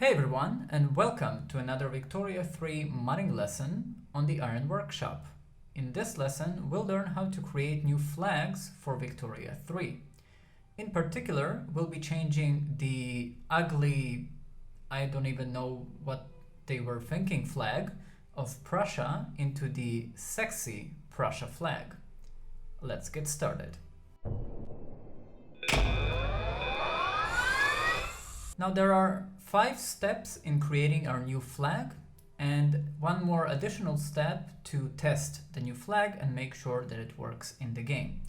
Hey everyone, and welcome to another VIC3 modding lesson on the Iron Workshop. In this lesson, we'll learn how to create new flags for VIC3. In particular, we'll be changing the ugly, I don't even know what they were thinking flag of Prussia into the sexy Prussia flag. Let's get started. Now there are 5 steps in creating our new flag and one more additional step to test the new flag and make sure that it works in the game.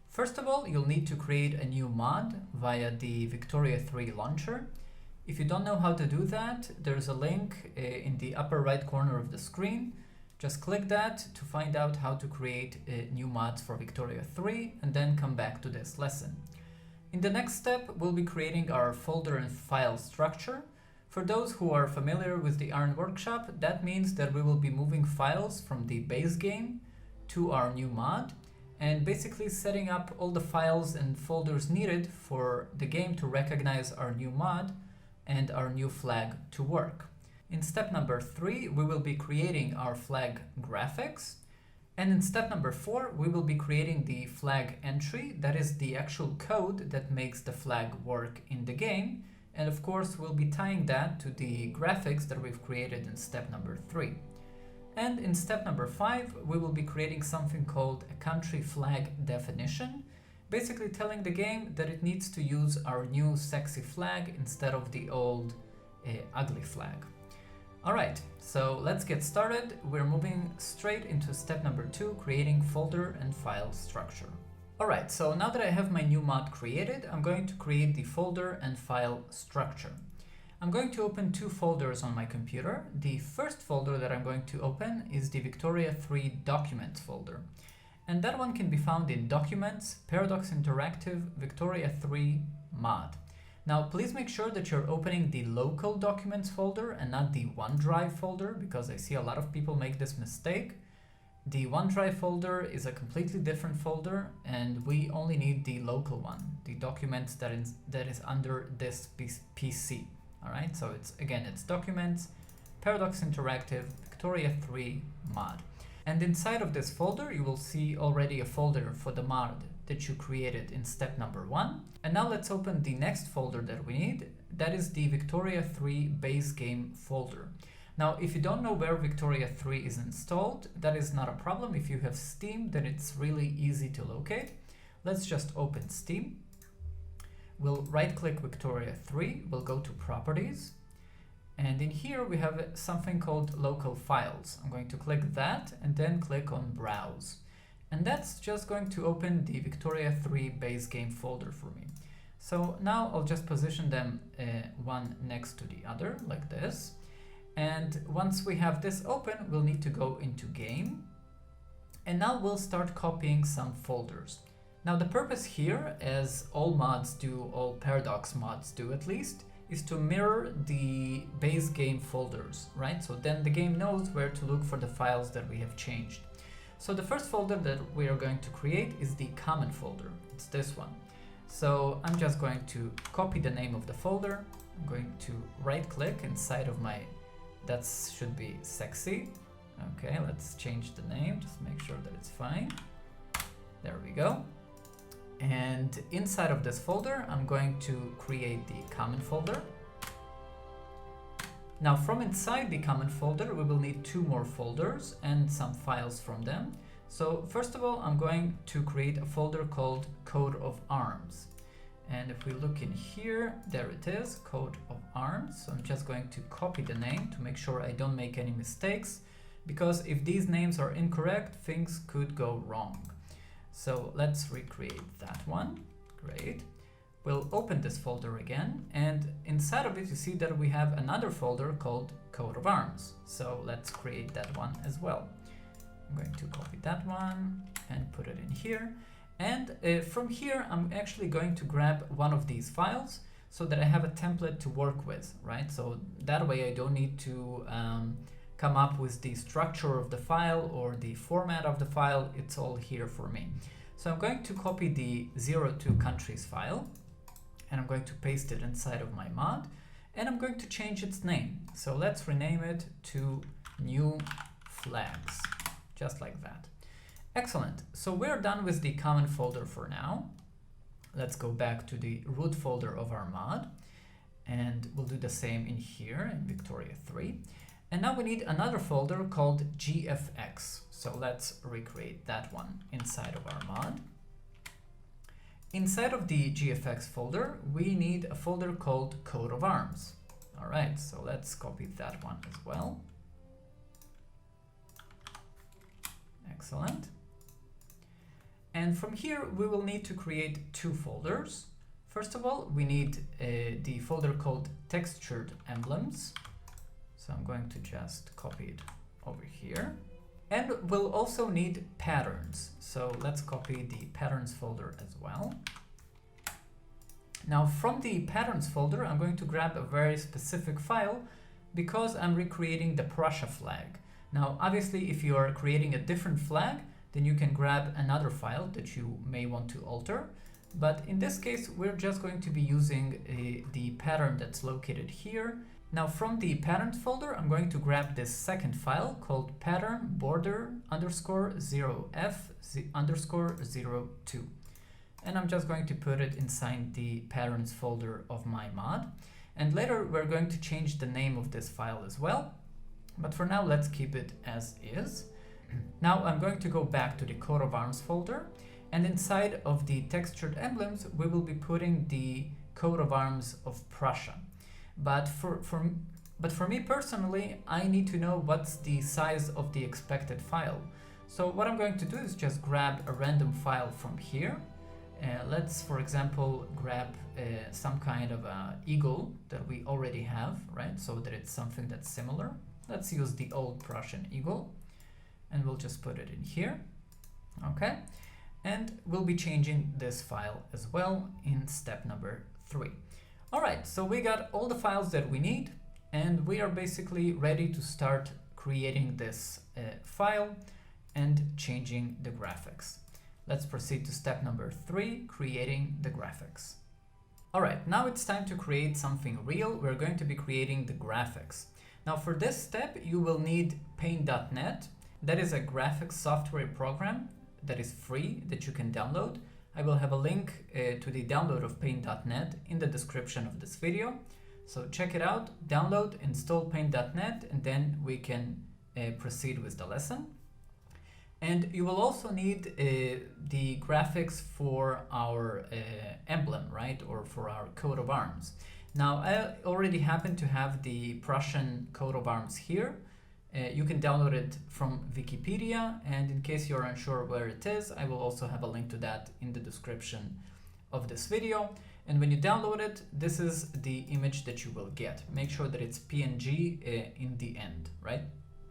First of all, you'll need to create a new mod via the VIC3 launcher. If you don't know how to do that, there's a link in the upper right corner of the screen. Just click that to find out how to create new mods for VIC3 and then come back to this lesson. In the next step, we'll be creating our folder and file structure. For those who are familiar with the Iron Workshop, that means that we will be moving files from the base game to our new mod and basically setting up all the files and folders needed for the game to recognize our new mod and our new flag to work. In step number 3, we will be creating our flag graphics. And in step number 4, we will be creating the flag entry, that is the actual code that makes the flag work in the game. And of course, we'll be tying that to the graphics that we've created in step number 3. And in step number 5, we will be creating something called a country flag definition, basically telling the game that it needs to use our new sexy flag instead of the old ugly flag. Alright, so let's get started. We're moving straight into step number 2, creating folder and file structure. Alright, so now that I have my new mod created, I'm going to create the folder and file structure. I'm going to open 2 folders on my computer. The first folder that I'm going to open is the VIC3 Documents folder. And that one can be found in Documents, Paradox Interactive, VIC3 Mod. Now, please make sure that you're opening the local documents folder and not the OneDrive folder, because I see a lot of people make this mistake. The OneDrive folder is a completely different folder, and we only need the local one, the documents that is under this PC. All right, so it's Documents, Paradox Interactive, VIC3 Mod. And inside of this folder, you will see already a folder for the mod that you created in step number 1. And now let's open the next folder that we need. That is the VIC3 base game folder. Now, if you don't know where VIC3 is installed, that is not a problem. If you have Steam, then it's really easy to locate. Let's just open Steam. We'll right-click VIC3, we'll go to Properties. And in here we have something called Local Files. I'm going to click that and then click on Browse. And that's just going to open the VIC3 base game folder for me. So now I'll just position them one next to the other like this. And once we have this open, we'll need to go into Game. And now we'll start copying some folders. Now the purpose here, as all mods do, all Paradox mods do at least, is to mirror the base game folders, right? So then the game knows where to look for the files that we have changed. So the first folder that we are going to create is the common folder. It's this one. So I'm just going to copy the name of the folder. I'm going to right click inside of my, that should be sexy. Okay, let's change the name, just make sure that it's fine. There we go. And inside of this folder, I'm going to create the common folder. Now from inside the common folder, we will need 2 more folders and some files from them. So first of all, I'm going to create a folder called Coat of Arms. And if we look in here, there it is, Coat of Arms. So I'm just going to copy the name to make sure I don't make any mistakes, because if these names are incorrect, things could go wrong. So let's recreate that one. Great. We'll open this folder again, and inside of it you see that we have another folder called Coat of Arms. So let's create that one as well. I'm going to copy that one and put it in here. And from here, I'm actually going to grab one of these files so that I have a template to work with, right? So that way I don't need to come up with the structure of the file or the format of the file. It's all here for me. So I'm going to copy the 02 countries file and I'm going to paste it inside of my mod. and I'm going to change its name. So let's rename it to new flags, just like that. Excellent. So we're done with the common folder for now. Let's go back to the root folder of our mod, and we'll do the same in here in VIC3. And now we need another folder called GFX. So let's recreate that one inside of our mod. Inside of the GFX folder, we need a folder called coat of arms. All right, so let's copy that one as well. Excellent. And from here, we will need to create two folders. First of all, we need the folder called textured emblems. So I'm going to just copy it over here. And we'll also need patterns. So let's copy the patterns folder as well. Now from the patterns folder, I'm going to grab a very specific file because I'm recreating the Prussia flag. Now, obviously, if you are creating a different flag, then you can grab another file that you may want to alter. But in this case, we're just going to be using the pattern that's located here. Now from the patterns folder, I'm going to grab this second file called pattern border underscore 0f underscore 02. And I'm just going to put it inside the patterns folder of my mod. And later we're going to change the name of this file as well. But for now, let's keep it as is. Now I'm going to go back to the coat of arms folder, and inside of the textured emblems, we will be putting the coat of arms of Prussia. But for me personally, I need to know what's the size of the expected file. So what I'm going to do is just grab a random file from here. Let's, for example, grab some kind of eagle that we already have, right? So that it's something that's similar. Let's use the old Prussian eagle, and we'll just put it in here. Okay. And we'll be changing this file as well in step number 3. All right, so we got all the files that we need, and we are basically ready to start creating this file and changing the graphics. Let's proceed to step number 3, creating the graphics. All right, now it's time to create something real. We're going to be creating the graphics. Now for this step, you will need Paint.net. That is a graphics software program that is free that you can download. I will have a link to the download of Paint.net in the description of this video. So check it out, download, install Paint.net, and then we can proceed with the lesson. And you will also need the graphics for our emblem, right? Or for our coat of arms. Now, I already happen to have the Prussian coat of arms here. You can download it from Wikipedia, and in case you're unsure where it is, I will also have a link to that in the description of this video. And when you download it, this is the image that you will get. Make sure that it's PNG in the end, right?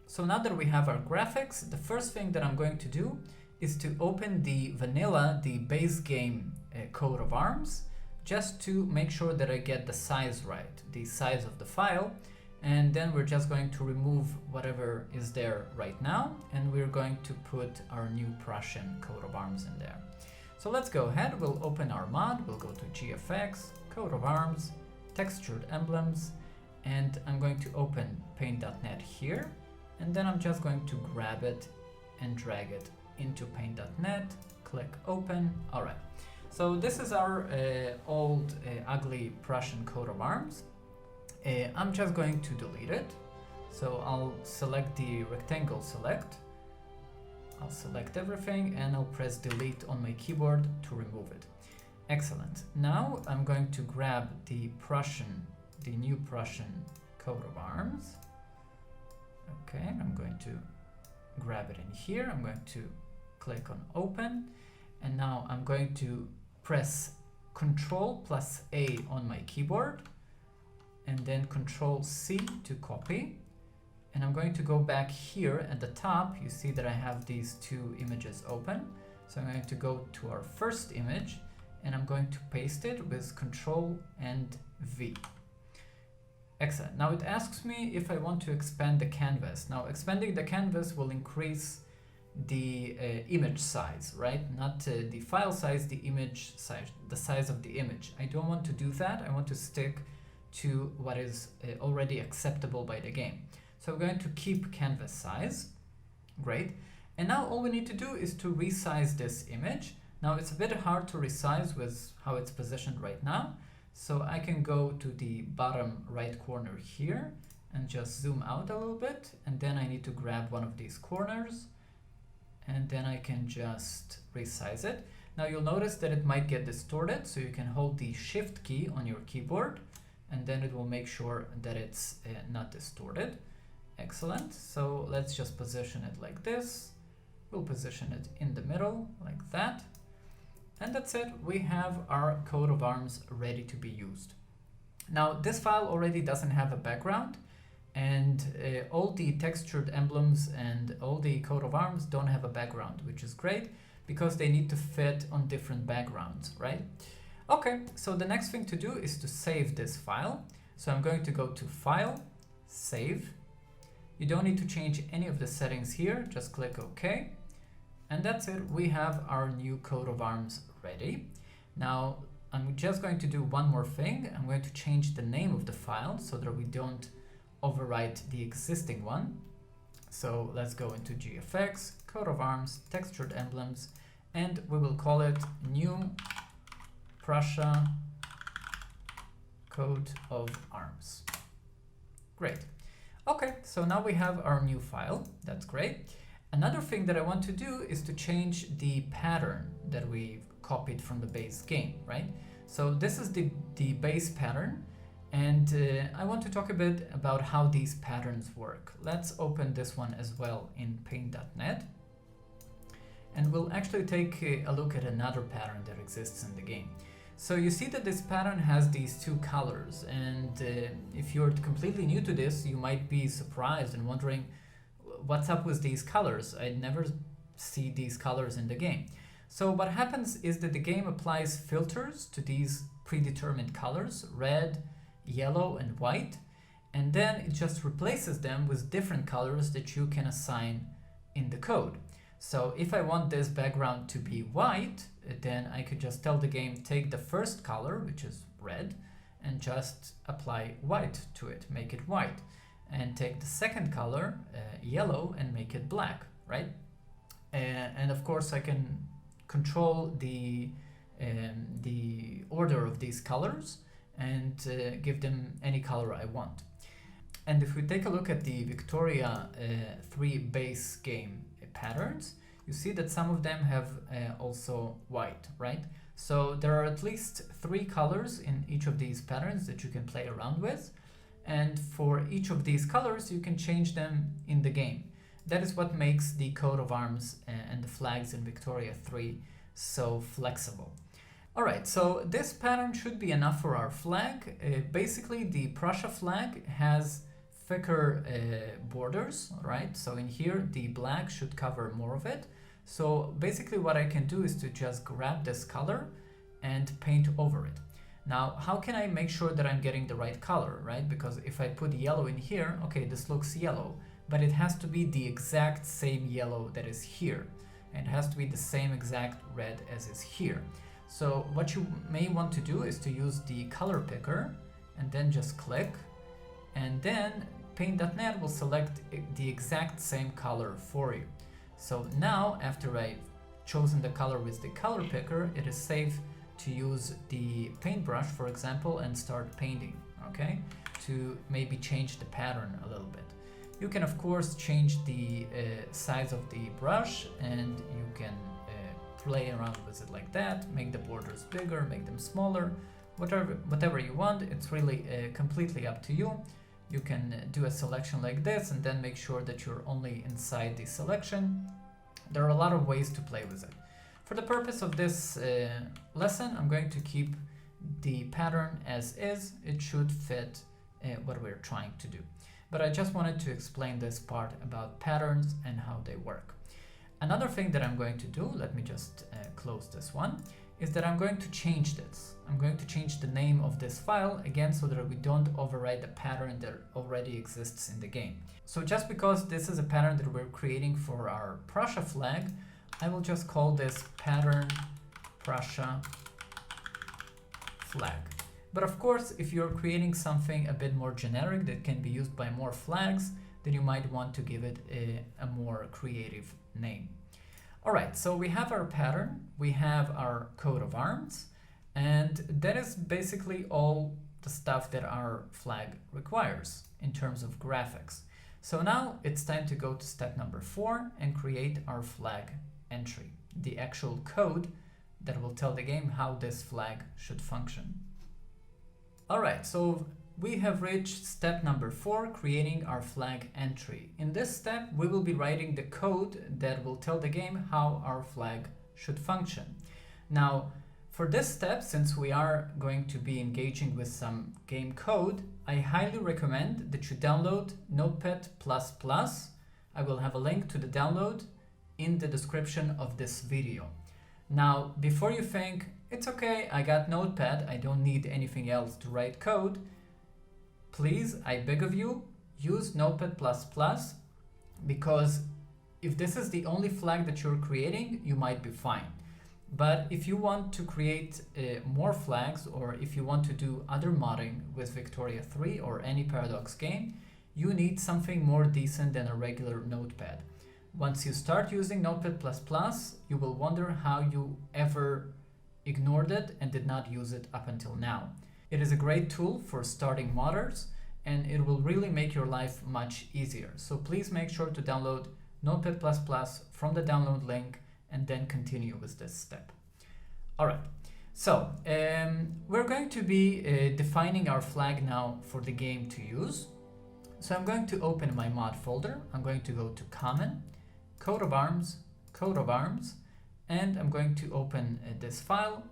So now that we have our graphics, the first thing that I'm going to do is to open the vanilla, the base game coat of arms, just to make sure that I get the size right, the size of the file. And then we're just going to remove whatever is there right now, and we're going to put our new Prussian coat of arms in there. So let's go ahead, we'll open our mod, we'll go to GFX, coat of arms, textured emblems, and I'm going to open Paint.net here, and then I'm just going to grab it and drag it into Paint.net, click open. All right, so this is our old ugly Prussian coat of arms. I'm just going to delete it. So I'll select the rectangle select. I'll select everything and I'll press delete on my keyboard to remove it. Excellent. Now I'm going to grab the new Prussian coat of arms. Okay, I'm going to grab it in here. I'm going to click on open, and now I'm going to press Ctrl+A on my keyboard, and then Ctrl+C to copy. And I'm going to go back here at the top. You see that I have these two images open. So I'm going to go to our first image, and I'm going to paste it with Ctrl and V. Excellent. Now it asks me if I want to expand the canvas. Now expanding the canvas will increase the image size, right? Not the file size, the image size, the size of the image. I don't want to do that. I want to stick to what is already acceptable by the game. So we're going to keep canvas size. Great. And now all we need to do is to resize this image. Now it's a bit hard to resize with how it's positioned right now. So I can go to the bottom right corner here and just zoom out a little bit. And then I need to grab one of these corners and then I can just resize it. Now you'll notice that it might get distorted. So you can hold the Shift key on your keyboard and then it will make sure that it's not distorted. Excellent. So let's just position it like this. We'll position it in the middle like that. And that's it. We have our coat of arms ready to be used. Now this file already doesn't have a background and all the textured emblems and all the coat of arms don't have a background, which is great because they need to fit on different backgrounds, right? Okay, so the next thing to do is to save this file. So I'm going to go to File, Save. You don't need to change any of the settings here, just click OK. And that's it, we have our new coat of arms ready. Now, I'm just going to do one more thing. I'm going to change the name of the file so that we don't overwrite the existing one. So let's go into GFX, coat of arms, textured emblems, and we will call it New Prussia Coat of Arms. Great. Okay, so now we have our new file. That's great. Another thing that I want to do is to change the pattern that we copied from the base game, right? So this is the base pattern, and I want to talk a bit about how these patterns work. Let's open this one as well in paint.net, and we'll actually take a look at another pattern that exists in the game. So you see that this pattern has these two colors, and if you're completely new to this, you might be surprised and wondering, what's up with these colors? I never see these colors in the game. So what happens is that the game applies filters to these predetermined colors, red, yellow, and white, and then it just replaces them with different colors that you can assign in the code. So if I want this background to be white, then I could just tell the game, take the first color, which is red, and just apply white to it, make it white. And take the second color, yellow, and make it black, right? And of course I can control the order of these colors and give them any color I want. And if we take a look at the Victoria 3 base game patterns, you see that some of them have also white, right? So there are at least 3 colors in each of these patterns that you can play around with. And for each of these colors, you can change them in the game. That is what makes the coat of arms and the flags in Victoria 3 so flexible. All right, so this pattern should be enough for our flag. Basically, the Prussia flag has thicker borders, right? So in here, the black should cover more of it. So basically what I can do is to just grab this color and paint over it. Now, how can I make sure that I'm getting the right color, right? Because if I put yellow in here, okay, this looks yellow, but it has to be the exact same yellow that is here. And it has to be the same exact red as is here. So what you may want to do is to use the color picker and then just click, and then paint.net will select the exact same color for you. So now, after I've chosen the color with the color picker, it is safe to use the paintbrush, for example, and start painting, okay? To maybe change the pattern a little bit. You can, of course, change the size of the brush, and you can play around with it like that, make the borders bigger, make them smaller, whatever you want. It's really completely up to you. You can do a selection like this and then make sure that you're only inside the selection. There are a lot of ways to play with it. For the purpose of this lesson, I'm going to keep the pattern as is. It should fit what we're trying to do. But I just wanted to explain this part about patterns and how they work. Another thing that I'm going to do, let me just close this one, is that I'm going to change this. I'm going to change the name of this file again so that we don't override the pattern that already exists in the game. So just because this is a pattern that we're creating for our Prussia flag, I will just call this pattern Prussia flag. But of course, if you're creating something a bit more generic that can be used by more flags, then you might want to give it a more creative name. All right, so we have our pattern, we have our coat of arms, and that is basically all the stuff that our flag requires in terms of graphics. So now it's time to go to step number 4 and create our flag entry, the actual code that will tell the game how this flag should function. All right, so we have reached step number 4, creating our flag entry. In this step, we will be writing the code that will tell the game how our flag should function. Now, for this step, since we are going to be engaging with some game code, I highly recommend that you download Notepad++. I will have a link to the download in the description of this video. Now, before you think, it's okay, I got Notepad, I don't need anything else to write code, please, I beg of you, use Notepad++, because if this is the only flag that you're creating, you might be fine. But if you want to create more flags, or if you want to do other modding with VIC3 or any Paradox game, you need something more decent than a regular Notepad. Once you start using Notepad++, you will wonder how you ever ignored it and did not use it up until now. It is a great tool for starting modders, and it will really make your life much easier. So please make sure to download Notepad++ from the download link and then continue with this step. All right, so we're going to be defining our flag now for the game to use. So I'm going to open my mod folder. I'm going to go to Common, Coat of Arms, and I'm going to open this file.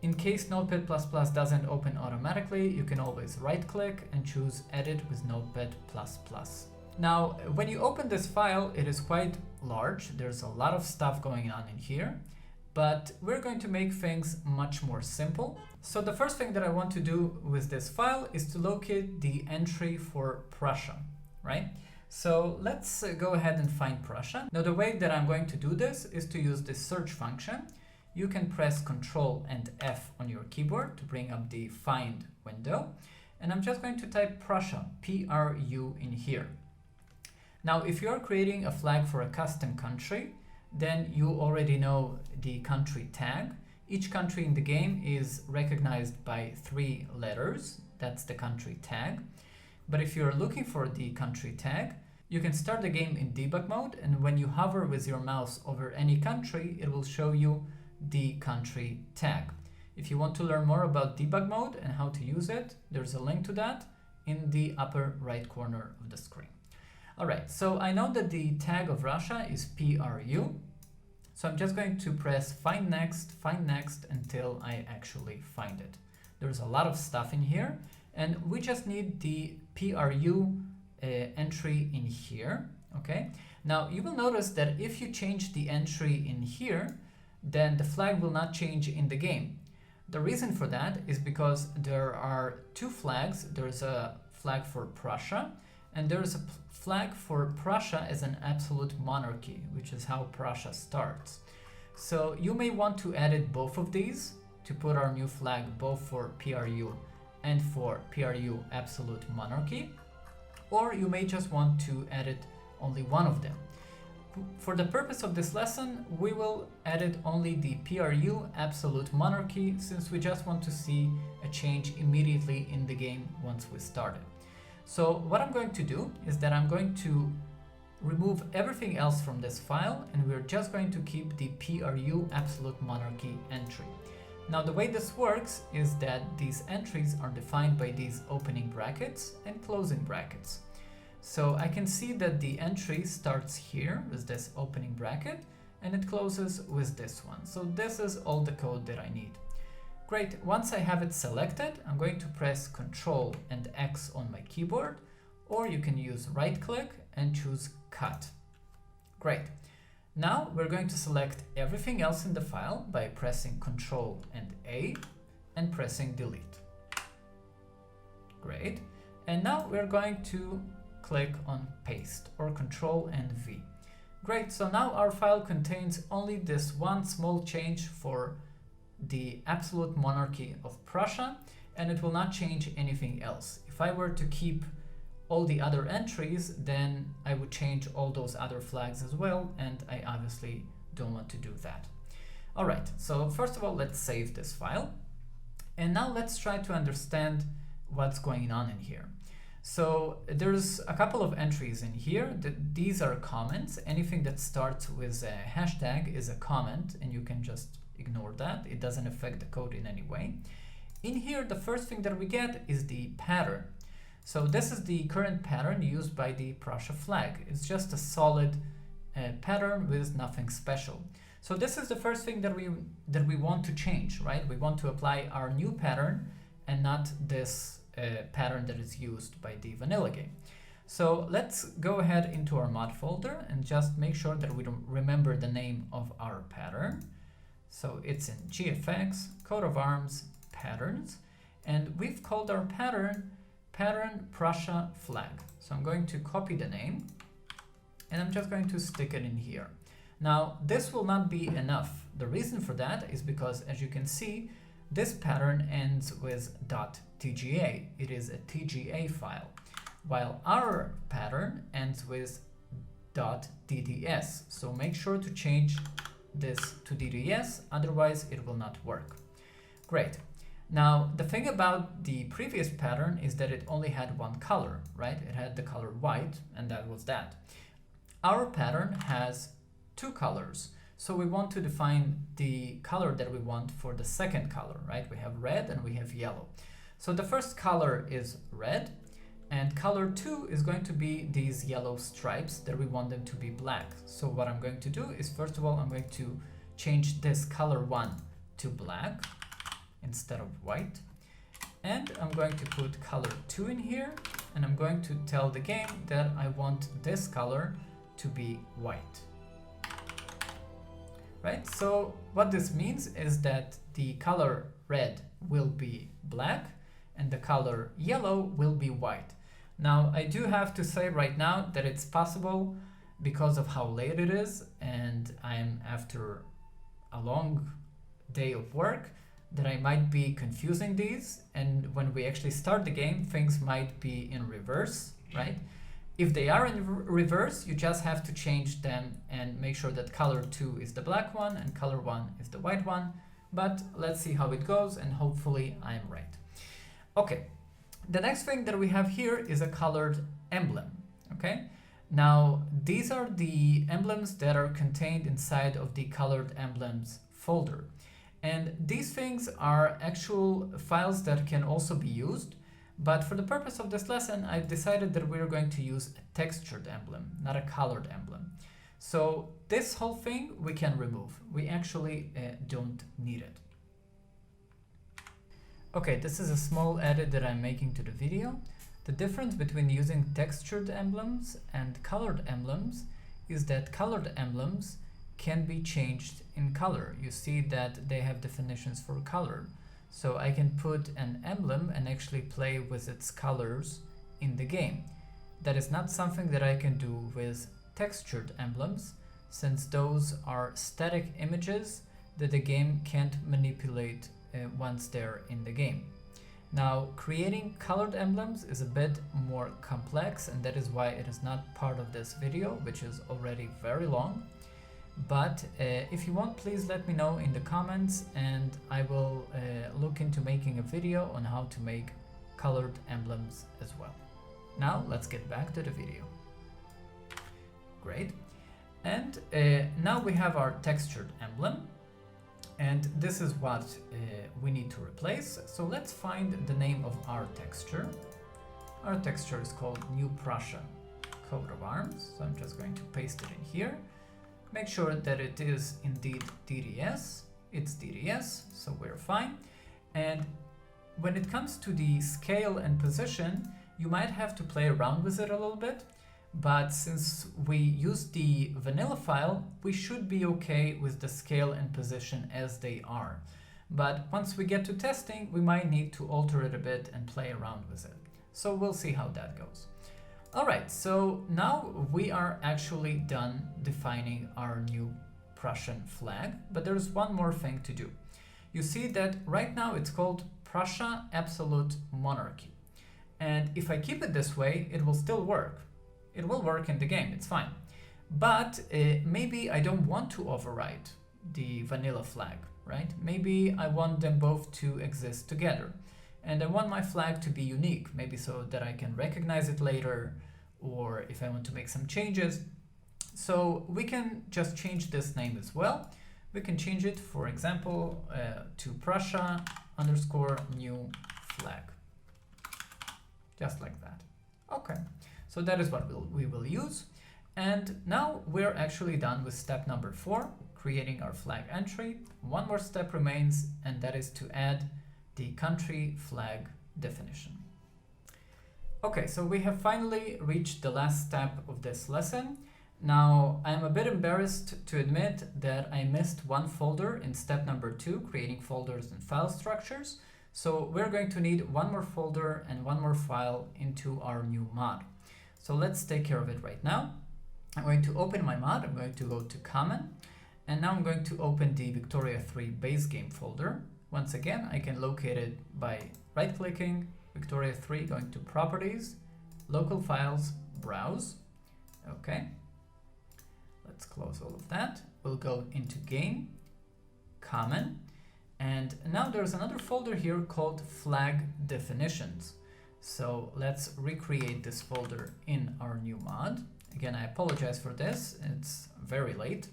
In case Notepad++ doesn't open automatically, you can always right-click and choose Edit with Notepad++. Now, when you open this file, it is quite large. There's a lot of stuff going on in here, but we're going to make things much more simple. So the first thing that I want to do with this file is to locate the entry for Prussia, right? So let's go ahead and find Prussia. Now, the way that I'm going to do this is to use this search function. You can press Ctrl and F on your keyboard to bring up the find window. And I'm just going to type Prussia, P-R-U, in here. Now, if you're creating a flag for a custom country, then you already know the country tag. Each country in the game is recognized by 3 letters. That's the country tag. But if you're looking for the country tag, you can start the game in debug mode, and when you hover with your mouse over any country, it will show you the country tag. If you want to learn more about debug mode and how to use it, there's a link to that in the upper right corner of the screen. All right, so I know that the tag of Russia is PRU, so I'm just going to press find next until I actually find it. There's a lot of stuff in here, and we just need the PRU entry in here, okay? Now, you will notice that if you change the entry in here, then the flag will not change in the game. The reason for that is because there are 2 flags. There's a flag for Prussia, and there's a flag for Prussia as an absolute monarchy, which is how Prussia starts. So you may want to edit both of these to put our new flag both for PRU and for PRU absolute monarchy, or you may just want to edit only one of them. For the purpose of this lesson, we will edit only the PRU absolute monarchy, since we just want to see a change immediately in the game once we start it. So what I'm going to do is that I'm going to remove everything else from this file, and we're just going to keep the PRU absolute monarchy entry. Now, the way this works is that these entries are defined by these opening brackets and closing brackets. So I can see that the entry starts here with this opening bracket, and it closes with this one. So this is all the code that I need. Great, once I have it selected, I'm going to press Ctrl and X on my keyboard, or you can use right click and choose Cut. Great. Now we're going to select everything else in the file by pressing Ctrl and A and pressing Delete. Great. And now we're going to click on Paste, or Ctrl and V. Great, so now our file contains only this one small change for the absolute monarchy of Prussia, and it will not change anything else. If I were to keep all the other entries, then I would change all those other flags as well, and I obviously don't want to do that. All right, so first of all, let's save this file. And now let's try to understand what's going on in here. So there's a couple of entries in here. These are comments. Anything that starts with a hashtag is a comment, and you can just ignore that. It doesn't affect the code in any way. In here, the first thing that we get is the pattern. So this is the current pattern used by the Prussia flag. It's just a solid pattern with nothing special. So this is the first thing that we want to change, right? We want to apply our new pattern and not this pattern that is used by the vanilla game. So let's go ahead into our mod folder and just make sure that we don't remember the name of our pattern. So it's in GFX, coat of arms, patterns, and we've called our pattern Prussia flag. So I'm going to copy the name and I'm just going to stick it in here. Now this will not be enough. The reason for that is because, as you can see, this pattern ends with .tga. It is a TGA file, while our pattern ends with .dds. So make sure to change this to DDS, otherwise it will not work. Great. Now, the thing about the previous pattern is that it only had one color, right? It had the color white, and that was that. Our pattern has two colors. So we want to define the color that we want for the second color, right? We have red and we have yellow. So the first color is red, and color 2 is going to be these yellow stripes that we want them to be black. So what I'm going to do is, first of all, I'm going to change this color 1 to black instead of white. And I'm going to put color 2 in here, and I'm going to tell the game that I want this color to be white. Right? So what this means is that the color red will be black and the color yellow will be white. Now, I do have to say right now that it's possible, because of how late it is and I'm after a long day of work, that I might be confusing these, and when we actually start the game, things might be in reverse, right? If they are in reverse, you just have to change them and make sure that color 2 is the black one and color 1 is the white one. But let's see how it goes, and hopefully I'm right. Okay, the next thing that we have here is a colored emblem, okay? Now, these are the emblems that are contained inside of the colored emblems folder. And these things are actual files that can also be used. But for the purpose of this lesson, I've decided that we're going to use a textured emblem, not a colored emblem. So this whole thing we can remove. We actually don't need it. Okay, this is a small edit that I'm making to the video. The difference between using textured emblems and colored emblems is that colored emblems can be changed in color. You see that they have definitions for color. So I can put an emblem and actually play with its colors in the game. That is not something that I can do with textured emblems, since those are static images that the game can't manipulate once they're in the game. Now, creating colored emblems is a bit more complex, and that is why it is not part of this video, which is already very long. But if you want, please let me know in the comments, and I will look into making a video on how to make colored emblems as well. Now let's get back to the video. Great. And now we have our textured emblem, and this is what we need to replace. So let's find the name of our texture. Our texture is called New Prussia coat of arms. So I'm just going to paste it in here. Make sure that it is indeed DDS. It's DDS, so we're fine. And when it comes to the scale and position, you might have to play around with it a little bit. But since we use the vanilla file, we should be okay with the scale and position as they are. But once we get to testing, we might need to alter it a bit and play around with it. So we'll see how that goes. Alright, so now we are actually done defining our new Prussian flag, but there's one more thing to do. You see that right now it's called Prussia Absolute Monarchy. And if I keep it this way, it will still work. It will work in the game, it's fine. But maybe I don't want to overwrite the vanilla flag, right? Maybe I want them both to exist together. And I want my flag to be unique, maybe so that I can recognize it later, or if I want to make some changes. So we can just change this name as well. We can change it, for example, to Prussia underscore new flag. Just like that. Okay, so that is what we will use. And now we're actually done with step number 4, creating our flag entry. One more step remains, and that is to add the country flag definition. Okay, so we have finally reached the last step of this lesson. Now, I'm a bit embarrassed to admit that I missed one folder in step number 2, creating folders and file structures. So we're going to need one more folder and one more file into our new mod. So let's take care of it right now. I'm going to open my mod, I'm going to go to Common, and now I'm going to open the Victoria3 base game folder. Once again, I can locate it by right-clicking, Victoria3, going to Properties, Local Files, Browse. Okay. Let's close all of that. We'll go into Game, Common, and now there's another folder here called Flag Definitions. So let's recreate this folder in our new mod. Again, I apologize for this, it's very late.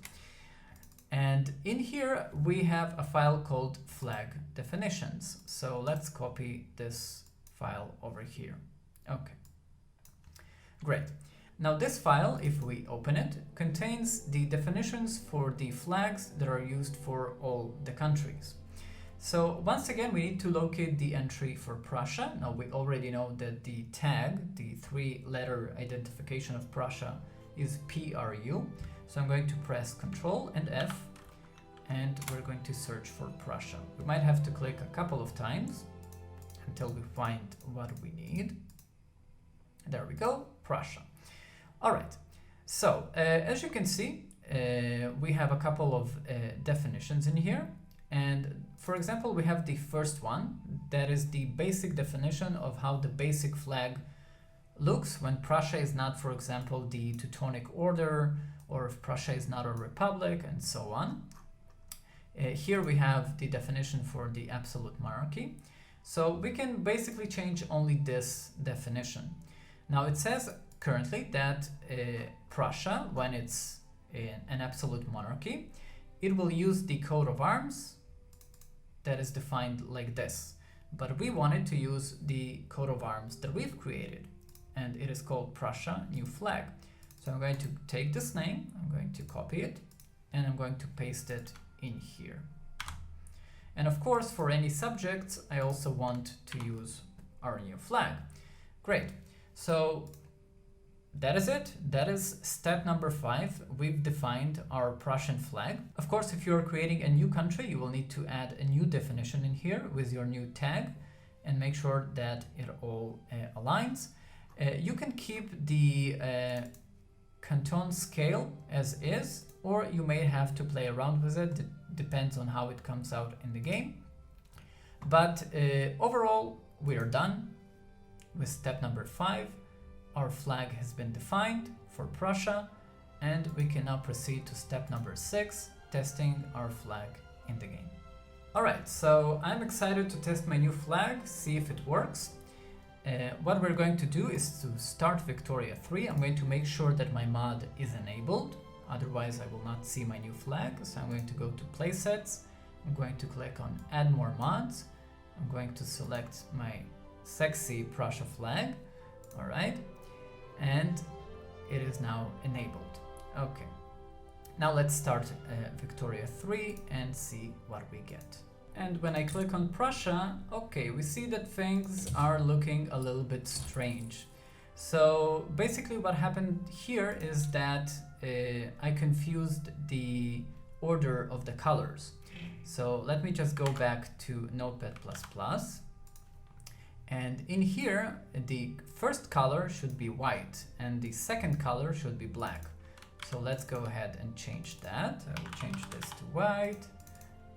And in here we have a file called Flag Definitions. So let's copy this file over here. Okay, great. Now this file, if we open it, contains the definitions for the flags that are used for all the countries. So once again, we need to locate the entry for Prussia. Now we already know that the tag, the 3-letter identification of Prussia, is PRU. So I'm going to press Ctrl and F, and we're going to search for Prussia. We might have to click a couple of times until we find what we need. There we go, Prussia. All right, so as you can see, we have a couple of definitions in here. And for example, we have the first one, that is the basic definition of how the basic flag looks when Prussia is not, for example, the Teutonic Order, or if Prussia is not a republic, and so on. Here we have the definition for the absolute monarchy. So we can basically change only this definition. Now it says currently that Prussia, when it's an absolute monarchy, it will use the coat of arms that is defined like this. But we wanted to use the coat of arms that we've created, and it is called Prussia New Flag. So I'm going to take this name, I'm going to copy it, and I'm going to paste it in here. And of course, for any subjects, I also want to use our new flag. Great. So that is it. That is step number 5. We've defined our Prussian flag. Of course, if you're creating a new country, you will need to add a new definition in here with your new tag and make sure that it all aligns. You can keep the canton scale as is, or you may have to play around with it. It depends on how it comes out in the game. But overall, we are done with step number 5. Our flag has been defined for Prussia, and we can now proceed to step number 6, testing our flag in the game. Alright, so I'm excited to test my new flag, see if it works. What we're going to do is to start Victoria3. I'm going to make sure that my mod is enabled, otherwise I will not see my new flag. So I'm going to go to Playsets, I'm going to click on Add More Mods, I'm going to select my sexy Prussia flag, alright, and it is now enabled. Okay, now let's start Victoria3 and see what we get. And when I click on Prussia, okay, we see that things are looking a little bit strange. So basically what happened here is that I confused the order of the colors. So let me just go back to Notepad++. And in here, the first color should be white and the second color should be black. So let's go ahead and change that. I will change this to white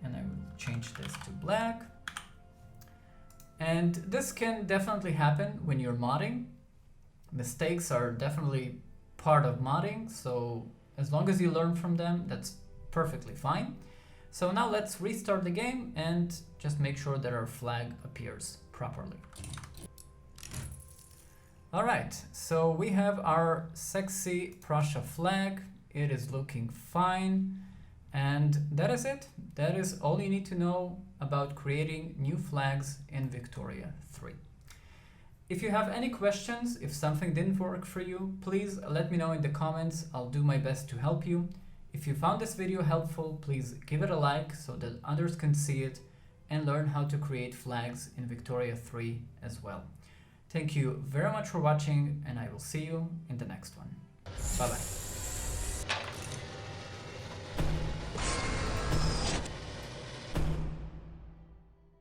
and I will change this to black. And this can definitely happen when you're modding. Mistakes are definitely part of modding, so as long as you learn from them, that's perfectly fine. So now let's restart the game and just make sure that our flag appears properly. Alright, so we have our sexy Prussia flag. It is looking fine. And that is it. That is all you need to know about creating new flags in Victoria 3. If you have any questions, if something didn't work for you, please let me know in the comments. I'll do my best to help you. If you found this video helpful, please give it a like so that others can see it and learn how to create flags in Victoria 3 as well. Thank you very much for watching, and I will see you in the next one. Bye bye.